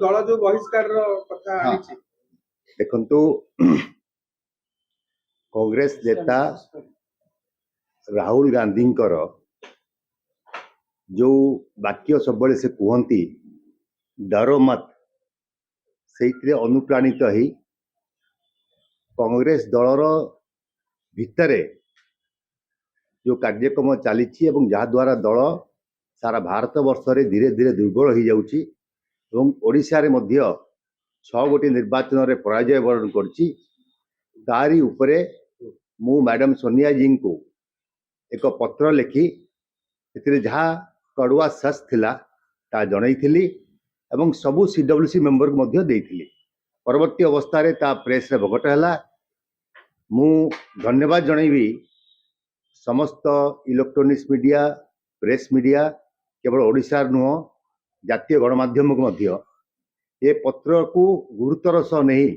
दल जो बहिष्कार कथा हाँ। आनिछि देखंतु कांग्रेस नेता राहुल गांधी जो वाक्य सब से कहती डरो मत से अनुप्राणित ही कांग्रेस दलर भितर जो कार्यक्रम चली जहाद्वारा दल सारा भारत वर्ष रे धीरे धीरे दुर्बल हो जाउची एवं ओडिशा रे मध्य 6 गोटी निर्वाचन रे पराजय वरण करची तारी उपरे मु मैडम सोनिया जी को एक पत्र लिखि एथिरे जहा कड़ुआ सस थिला ता जणैथिली एवं सबु सीडब्ल्यूसी मेंबर को मध्य देइथिली परवर्ती अवस्था रे ता प्रेस रे भगट हला मु धन्यवाद जणैबी समस्त इलेक्ट्रोनिक्स मीडिया प्रेस मीडिया केवल ओडिशा नुह जातीय गणमाध्यम को मध्य ए पत्र को गुरुतर सह नहीं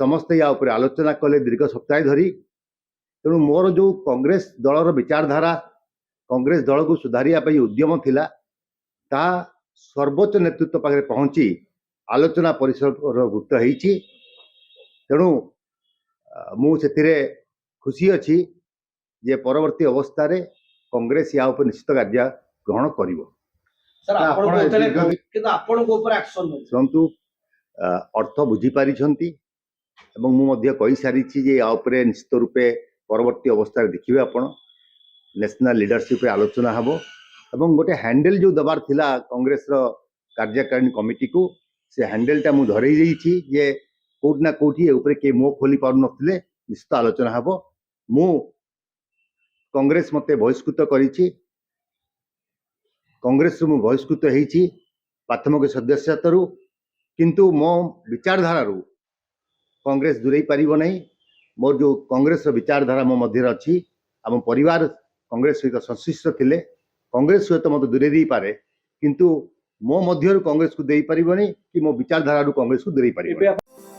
समस्त या ऊपर आलोचना कले दीर्घ सप्ताह धरी तेणु मोर जो कांग्रेस दलर विचारधारा कांग्रेस दल को सुधारिया उद्यम थिला ता सर्वोच्च नेतृत्व पाखे पहुंची आलोचना परिसर भुक्त होईची तेणु मु सेथिरे खुशी अच्छी जे परवर्ती अवस्था रे कांग्रेस या ऊपर निश्चित कार्य ग्रहण करिवो सर आपण कहतले किंतु आपण को ऊपर एक्शन नै परंतु अर्थ बुझी पारिछंती एवं मु मध्य कहि सारिछि जे या ऊपर निश्चित रूपे परवर्ती अवस्था रे देखिबे आपण नेशनल लीडरशिप रे आलोचना हबो एवं गोटे हैंडल जो दबार थिला कांग्रेस रो कार्यकारिणी कमिटी को से हैंडल टा मु धरई देइछि जे कोट ना कोठी ऊपर के मो खोली पार नथिले निश्चित आलोचना हबो मु कांग्रेस मते बहिष्कृत करिछि कांग्रेस मु बहिष्कृत हेछि प्राथमिक सदस्यतारू किंतु मो विचारधारा रू कांग्रेस दूरे पारिबो नै मोर जो कांग्रेस रो विचारधारा मो मध्य अछि आम परिवार कांग्रेस सहित संश्लिष्ट थिले कांग्रेस सहित मत दूरे दी पारे किंतु मो मध्य कांग्रेस को देई पारिबो नै कि मो विचारधारा रू कांग्रेस को दूरे पारिबो।